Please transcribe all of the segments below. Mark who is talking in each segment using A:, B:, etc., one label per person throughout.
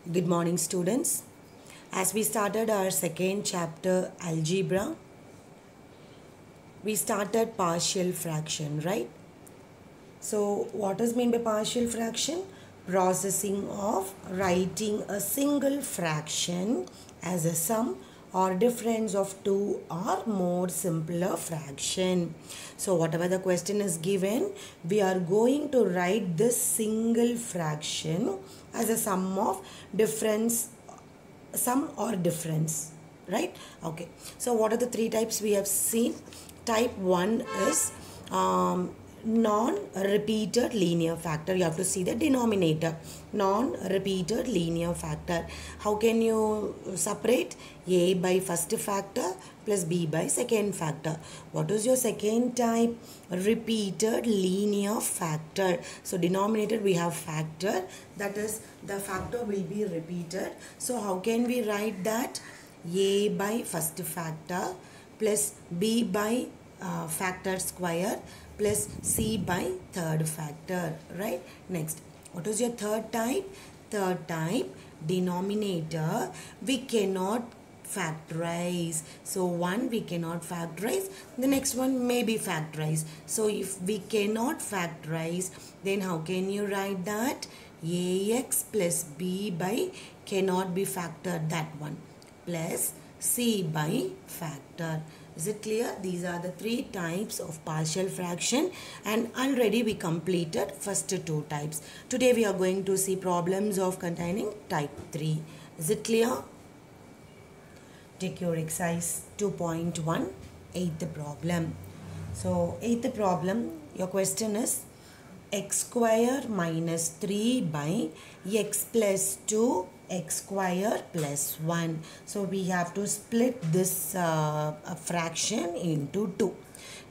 A: Good morning, students. As we started our second chapter, algebra, we started partial fraction, right? So, what is meant by partial fraction? Processing of writing a single fraction as a sum or difference of two or more simpler fraction. So, whatever the question is given, we are going to write this single fraction as a sum of difference, sum or difference, right? Okay, so what are the three types we have seen? Type 1 is non-repeated linear factor. You have to see the denominator, non-repeated linear factor. How can you separate? A by first factor plus b by second factor. What is your second type? Repeated linear factor. So denominator we have factor, that is the factor will be repeated. So how can we write that? A by first factor plus b by factor square plus c by third factor, right? Next, what is your third type? Third type, denominator we cannot factorize. So one we cannot factorize, the next one may be factorized. So if we cannot factorize, then how can you write that? Ax plus b by cannot be factored, that one, plus c by factor. Is it clear? These are the three types of partial fraction, and already we completed first two types. Today we are going to see problems of containing type 3. Is it clear? Take your exercise 2.1, 8th problem. So 8th problem, your question is x square minus 3 by x plus 2 x square plus 1. So we have to split this fraction into 2.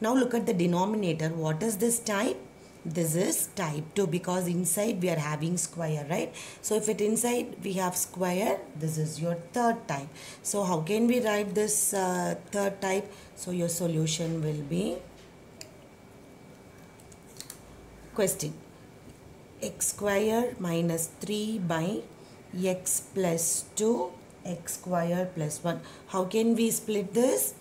A: Now look at the denominator. What is this type? This is type 2 because inside we are having square, right? So if it inside we have square, this is your third type. So how can we write this third type? So your solution will be, question, x square minus 3 by x plus 2 x square plus 1. How can we split this?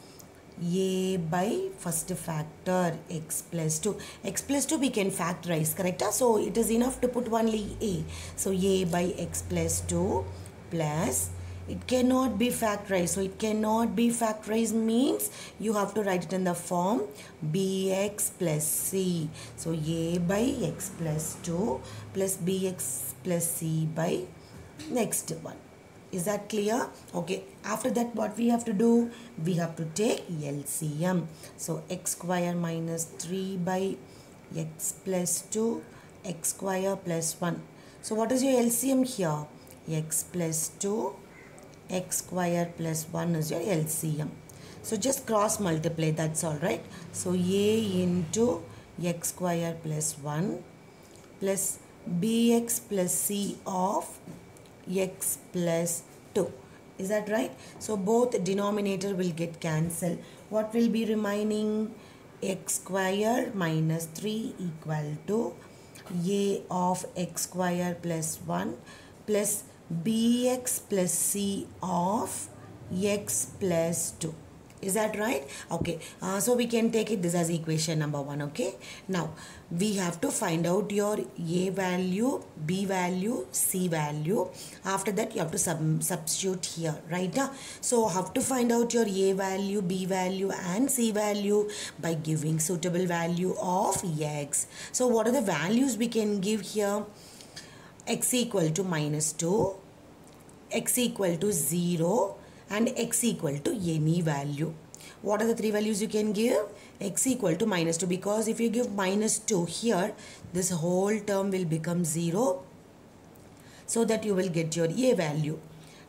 A: A by first factor x plus 2. X plus 2 we can factorize, correct? So it is enough to put only a. So a by x plus 2 plus, it cannot be factorized. So it cannot be factorized means you have to write it in the form bx plus c. So a by x plus 2 plus bx plus c by next one. Is that clear? Okay. After that, what we have to do? We have to take LCM. So x square minus 3 by x plus 2 x square plus 1. So what is your LCM here? X plus 2 x square plus 1 is your LCM. So just cross multiply, that's all, right? So a into x square plus 1 plus bx plus c of x plus 2. Is that right? So both denominator will get cancelled. What will be remaining? X square minus 3 equal to a of x square plus 1 plus bx plus c of x plus 2. Is that right? Okay. So we can take it this as equation number 1. Okay. Now we have to find out your a value, b value, c value. After that you have to substitute here, right? So have to find out your a value, b value and c value by giving suitable value of x. So what are the values we can give here? X equal to minus 2, x equal to 0 and x equal to any value. What are the three values you can give? X equal to minus 2, because if you give minus 2 here, this whole term will become 0, so that you will get your a value.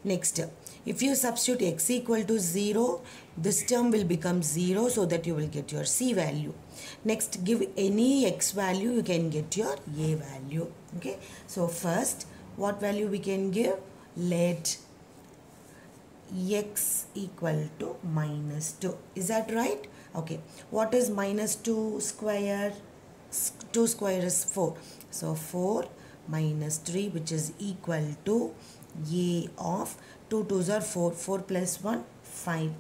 A: Next, if you substitute x equal to 0, this term will become 0, so that you will get your c value. Next, give any x value, you can get your a value. Okay, so first what value we can give? Let x equal to minus 2. Is that right? Okay. What is minus 2 square? 2 square is 4. So 4 minus 3, which is equal to a of 2 2s are 4, 4 plus 1 5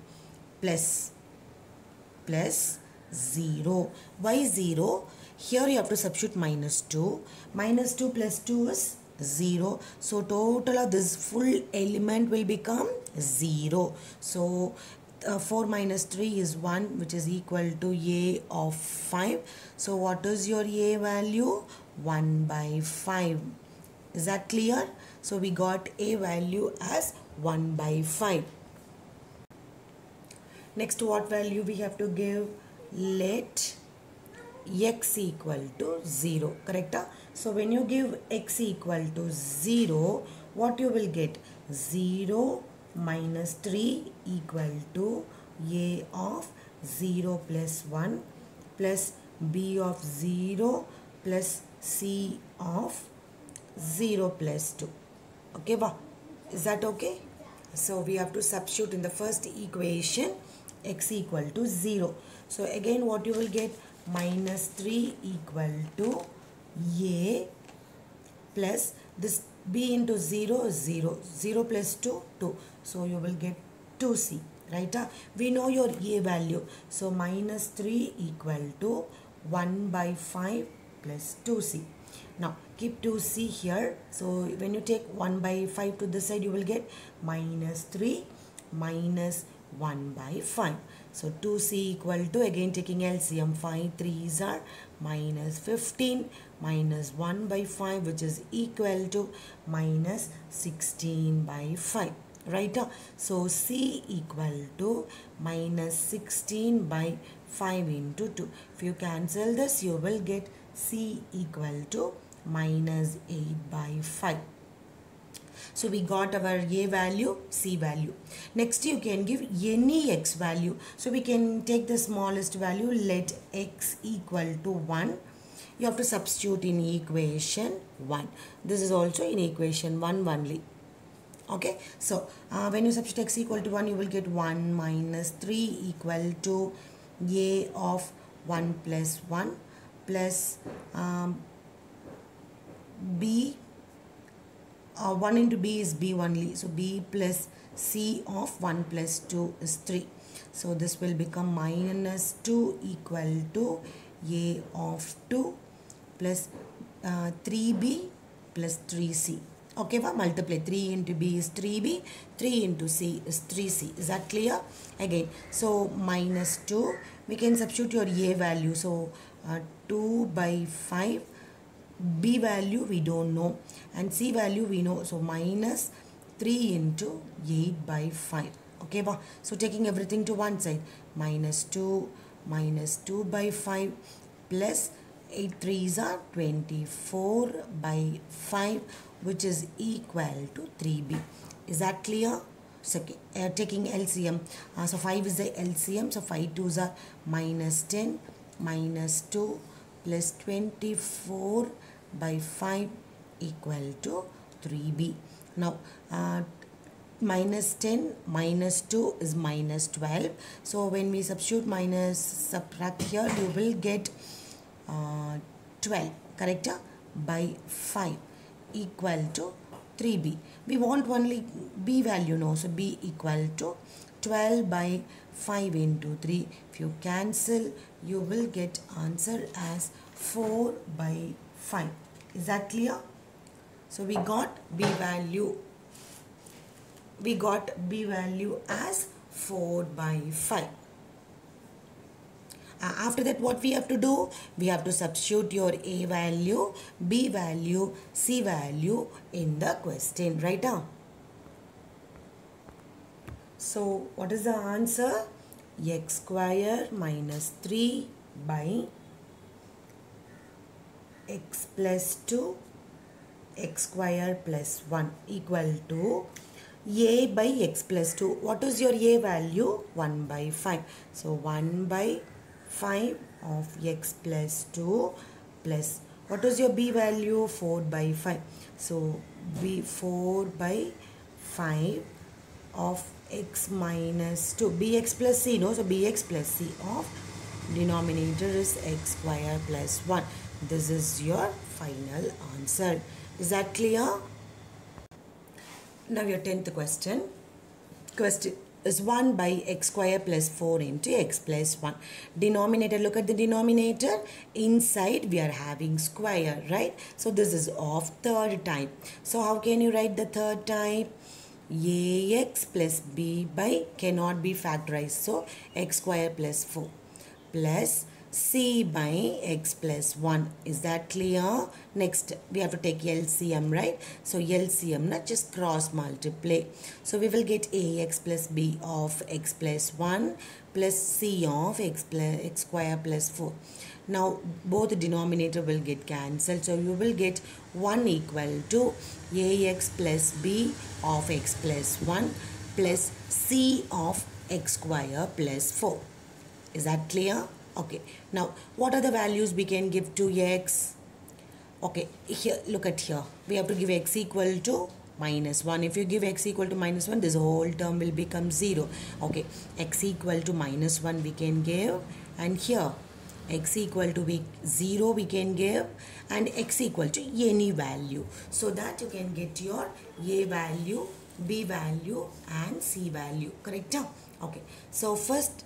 A: plus 0. Why 0? Here you have to substitute minus 2. Minus 2 plus 2 is 0. So total of this full element will become 0. So 4 minus 3 is 1, which is equal to a of 5. So what is your a value? 1 by 5. Is that clear? So we got a value as 1 by 5. Next, what value we have to give? Let x equal to 0. Correct? So when you give x equal to 0, what you will get? 0 minus 3 equal to a of 0 plus 1 plus b of 0 plus c of 0 plus 2. Okay, wow. Is that okay? So we have to substitute in the first equation x equal to 0. So again what you will get? Minus 3 equal to a plus this b into 0 is 0. 0 plus 2, 2. So you will get 2c. Right? We know your a value. So minus 3 equal to 1 by 5 plus 2c. Now keep 2c here. So when you take 1 by 5 to this side, you will get minus 3 minus 1 by 5. So 2c equal to, again taking LCM, 5 3s are minus 15 minus 1 by 5, which is equal to minus 16 by 5. Right? So c equal to minus 16 by 5 into 2. If you cancel this, you will get c equal to minus 8 by 5. So we got our a value, c value. Next you can give any x value. So we can take the smallest value, let x equal to 1. You have to substitute in equation 1. This is also in equation 1 only. Okay, so when you substitute x equal to 1, you will get 1 minus 3 equal to a of 1 plus 1 plus b. 1 into b is b only. So b plus c of 1 plus 2 is 3. So this will become minus 2 equal to a of 2 plus 3b plus 3c. Okay, multiply. 3 into b is 3b, 3 into c is 3c. Is that clear? Again, so minus 2, we can substitute your a value. So 2 by 5, b value we don't know, and c value we know. So minus 3 into 8 by 5. Okay, so taking everything to one side, minus 2 by 5 plus 8 3s are 24 by 5, which is equal to 3b. Is that clear? So taking LCM, so 5 is the LCM, so 5 2s are minus 10 minus 2 plus 24 by 5 equal to 3b. Now minus 10 minus 2 is minus 12. So when we subtract here, you will get 12, correct? By 5 equal to 3b. We want only b value now. So b equal to 12 by 5 into 3. If you cancel, you will get answer as 4 by 5. Is that clear? So we got b value. We got b value as 4 by 5. After that, what we have to do? We have to substitute your a value, b value, c value in the question. Right now. So what is the answer? X square minus 3 by x plus 2 x square plus 1 equal to a by x plus 2. What is your a value? 1 by 5. So 1 by 5 of x plus 2 plus, what is your b value? 4 by 5. So b 4 by 5 of x minus 2, bx plus c, no? So bx plus c of denominator is x square plus 1. This is your final answer. Is that clear? Now your 10th question. Question is 1 by x square plus 4 into x plus 1. Denominator, look at the denominator. Inside we are having square, right? So this is of third type. So how can you write the third type? Ax plus b by, cannot be factorized. So x square plus 4 plus c by x plus 1. Is that clear? Next, we have to take LCM, right? So LCM, not just cross multiply. So we will get ax plus b of x plus 1 plus c of x square plus 4. Now, both the denominator will get cancelled. So you will get 1 equal to ax plus b of x plus 1 plus c of x square plus 4. Is that clear? Okay. Now, what are the values we can give to x? Okay, here, look at here. We have to give x equal to minus 1. If you give x equal to minus 1, this whole term will become 0. Okay, x equal to minus 1 we can give. And here, x equal to 0 we can give. And x equal to any value. So that you can get your a value, b value and c value. Correct? Okay, so first,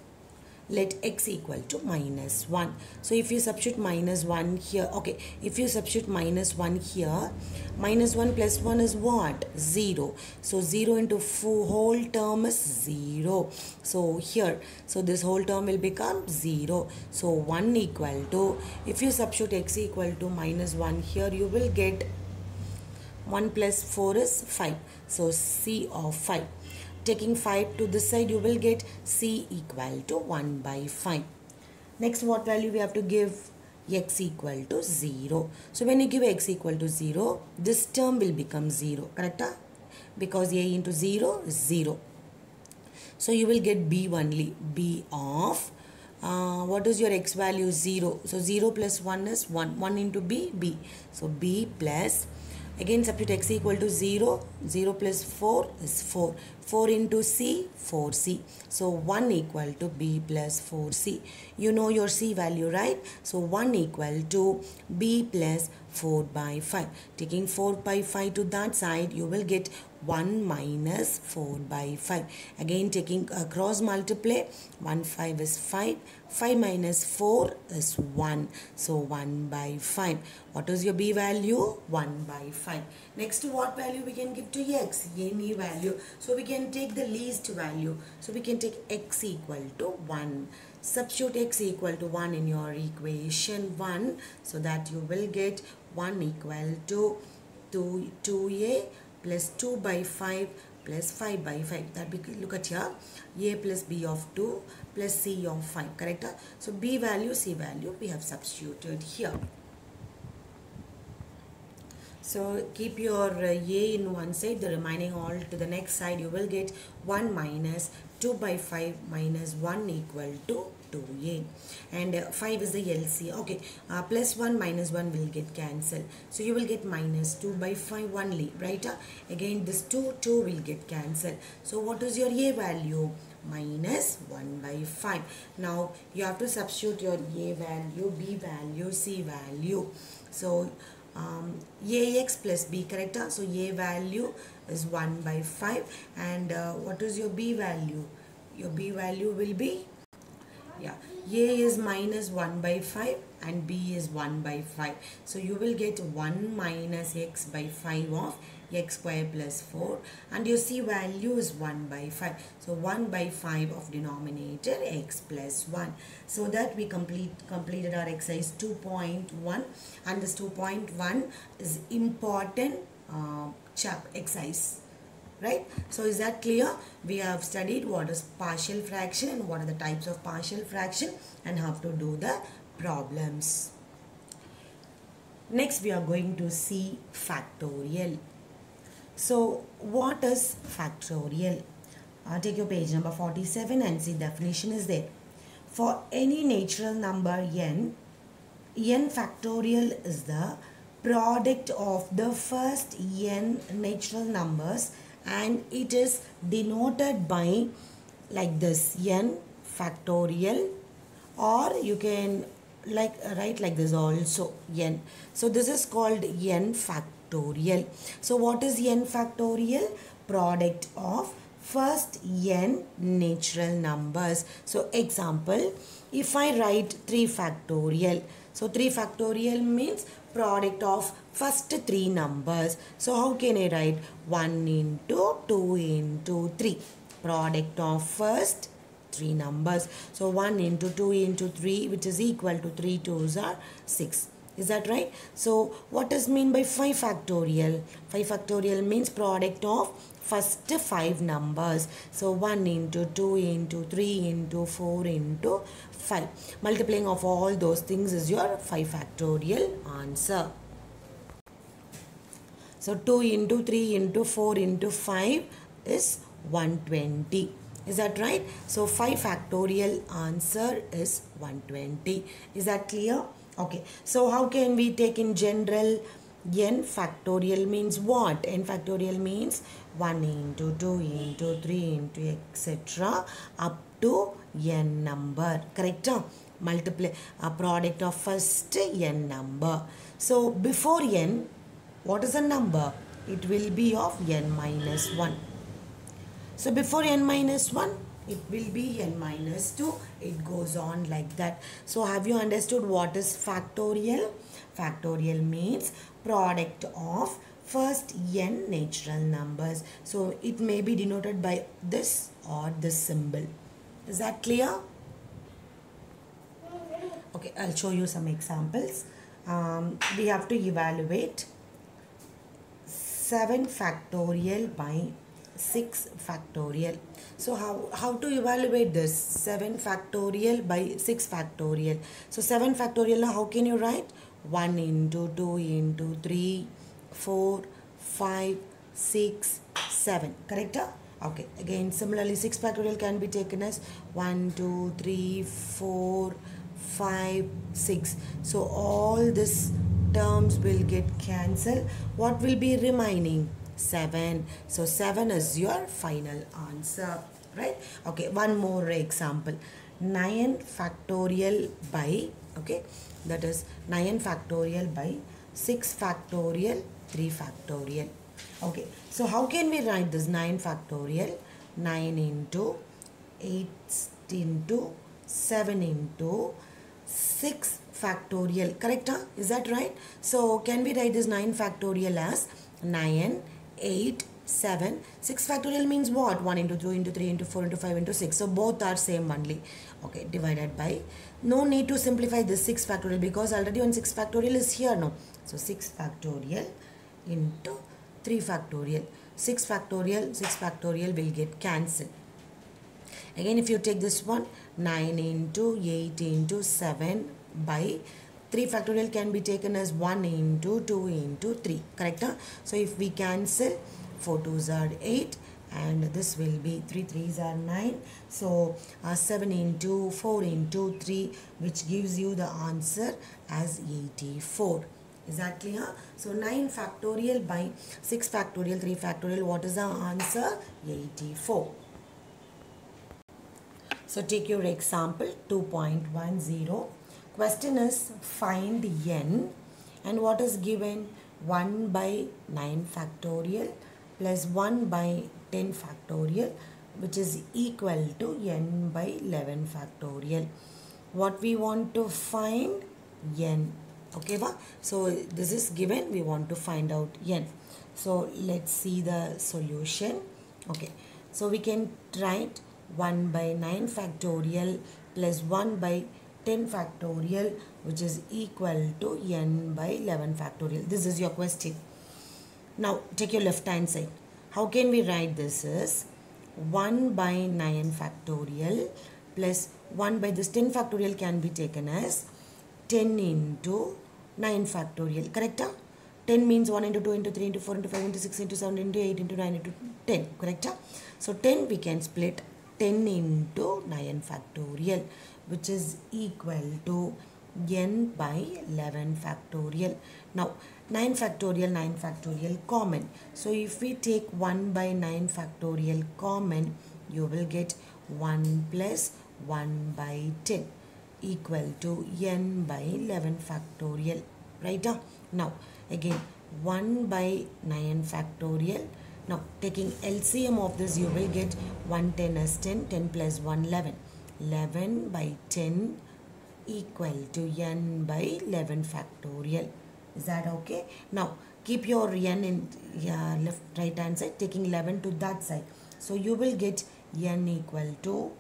A: let x equal to minus 1. So if you substitute minus 1 here, okay, if you substitute minus 1 here, minus 1 plus 1 is what? 0. So 0 into whole term is 0. So here, so this whole term will become 0. So 1 equal to, if you substitute x equal to minus 1 here, you will get 1 plus 4 is 5. So c of 5. Taking 5 to this side, you will get c equal to 1 by 5. Next, what value we have to give? X equal to 0. So when you give x equal to 0, this term will become 0. Correct? Because a into 0 is 0. So you will get b only. B of, what is your x value? 0. So 0 plus 1 is 1. 1 into b, b. So b plus, again substitute x equal to 0. 0 plus 4 is 4. 4 into c, 4c. So 1 equal to b plus 4c. You know your c value, right? So 1 equal to b plus 4 by 5. Taking 4 by 5 to that side, you will get 1 minus 4 by 5. Again taking cross multiply, 1 5 is 5. 5 minus 4 is 1. So 1 by 5. What is your b value? 1 by 5. Next, what value we can give to x? Any value. So we can take the least value. So we can take x equal to 1. Substitute x equal to 1 in your equation 1. So that you will get 1 equal to 2a plus 2 by 5 plus 5 by 5. That we look at here. A plus b of 2 plus c of 5. Correct? So b value, c value we have substituted here. So keep your a in one side, the remaining all to the next side. You will get 1 minus 2 by 5 minus 1 equal to 2a. And 5 is the LC. Okay, plus 1 minus 1 will get cancelled. So you will get minus 2 by 5 only, right? Again this 2 will get cancelled. So what is your a value? Minus 1 by 5. Now you have to substitute your a value, b value, c value. So ax plus b, correct? So a value is 1 by 5. And what is your b value? Your b value will be, yeah, a is minus 1 by 5 and b is 1 by 5. So you will get 1 minus x by 5 of x square plus 4, and your c value is 1 by 5. So 1 by 5 of denominator x plus 1. So that we completed our exercise 2.1, and this 2.1 is important exercise. Right? So is that clear? We have studied what is partial fraction and what are the types of partial fraction and how to do the problems. Next we are going to see factorial. So what is factorial? Take your page number 47 and see definition is there. For any natural number n factorial is the product of the first n natural numbers, and it is denoted by like this, n factorial, or you can write like this also, n. So this is called n factorial. factorial. So what is n factorial? Product of first n natural numbers. So example, if I write 3 factorial, so 3 factorial means product of first 3 numbers. So how can I write 1 into 2 into 3? Product of first 3 numbers. So 1 into 2 into 3, which is equal to 3 2s are 6. Is that right? So what does mean by 5 factorial? 5 factorial means product of first 5 numbers. So 1 into 2 into 3 into 4 into 5. Multiplying of all those things is your 5 factorial answer. So 2 into 3 into 4 into 5 is 120. Is that right? So 5 factorial answer is 120. Is that clear? Okay. So how can we take in general? N factorial means what? N factorial means 1 into 2 into 3 into etc. up to n number. Correct? Multiply a product of first n number. So before n, what is the number? It will be of n minus 1. So before n minus 1, it will be n minus 2. It goes on like that. So have you understood what is factorial? Factorial means product of first n natural numbers. So it may be denoted by this or this symbol. Is that clear? Okay, I'll show you some examples. We have to evaluate 7 factorial by 6 factorial. So how to evaluate this? 7 factorial by 6 factorial. So 7 factorial, how can you write? 1 into 2 into 3, 4, 5, 6, 7. Correct? Okay. Again, similarly, 6 factorial can be taken as 1, 2, 3, 4, 5, 6. So all these terms will get cancelled. What will be remaining? 7. So 7 is your final answer, right? Okay, one more example. 9 factorial by, okay, that is 9 factorial by 6 factorial 3 factorial. Okay, so how can we write this 9 factorial? 9 into 8 into 7 into 6 factorial. Correct? Is that right? So can we write this 9 factorial as 9, 8, 7. 6 factorial means what? 1 into 2 into 3 into 4 into 5 into 6. So both are same only. Okay, divided by. No need to simplify this 6 factorial because already one 6 factorial is here. No. So 6 factorial into 3 factorial. 6 factorial will get cancelled. Again, if you take this one, 9 into 8 into 7 by 3 factorial can be taken as 1 into 2 into 3. Correct? So if we cancel, 4 2s are 8 and this will be 3 3s are 9. So 7 into 4 into 3, which gives you the answer as 84. Is that clear? So 9 factorial by 6 factorial 3 factorial, what is the answer? 84. So take your example 2.10. Question is find n and what is given? 1 by 9 factorial plus 1 by 10 factorial, which is equal to n by 11 factorial. What we want to find? N. Okay, ba? So this is given, we want to find out n. So let's see the solution. Okay, so we can write 1 by 9 factorial plus 1 by 10 factorial, which is equal to n by 11 factorial. This is your question. Now take your left hand side. How can we write this? Is 1 by 9 factorial plus 1 by this 10 factorial can be taken as 10 into 9 factorial. Correct? 10 means 1 into 2 into 3 into 4 into 5 into 6 into 7 into 8 into 9 into 10. Correct? So 10 we can split 10 into 9 factorial, which is equal to n by 11 factorial. Now 9 factorial common. So if we take 1 by 9 factorial common, you will get 1 plus 1 by 10 equal to n by 11 factorial. Right? Now again 1 by 9 factorial. Now taking LCM of this, you will get 110 as 10, 10 plus 1 11. 11 by 10 equal to n by 11 factorial. Is that okay? Now keep your n in left right hand side, taking 11 to that side. So you will get n equal to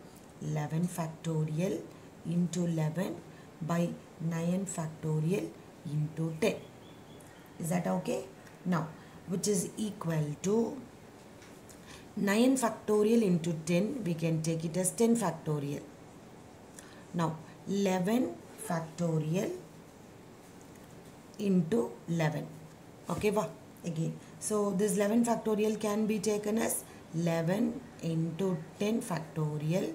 A: 11 factorial into 11 by 9 factorial into 10. Is that okay? Now, which is equal to 9 factorial into 10, we can take it as 10 factorial. Now, 11 factorial into 11. Okay, again. So, this 11 factorial can be taken as 11 into 10 factorial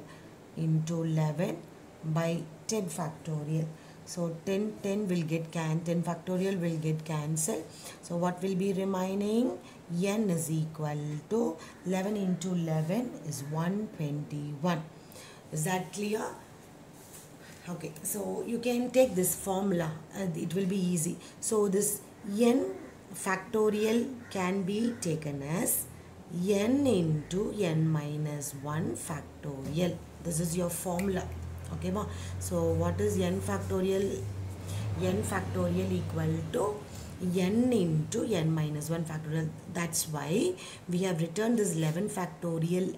A: into 11 by 10 factorial. So 10 will get 10 factorial will get cancelled. So what will be remaining? N is equal to 11 into 11 is 121. Is that clear? Okay, so you can take this formula. It will be easy. So this n factorial can be taken as n into n minus 1 factorial. This is your formula. Okay, ma. So what is n factorial? N factorial equal to n into n minus 1 factorial. That's why we have written this 11 factorial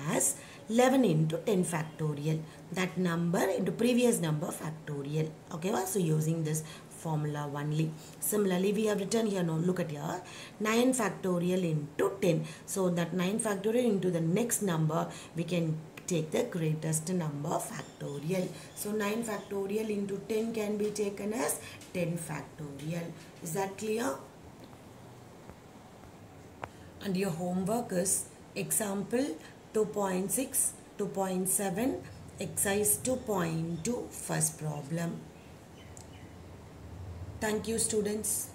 A: as 11 into 10 factorial. That number into previous number factorial. Okay, ma. So using this formula only. Similarly, we have written here, now look at here, 9 factorial into 10. So that 9 factorial into the next number, we can take the greatest number factorial. So 9 factorial into 10 can be taken as 10 factorial. Is that clear? And your homework is example 2.6, 2.7, exercise 2.2, first problem. Thank you, students.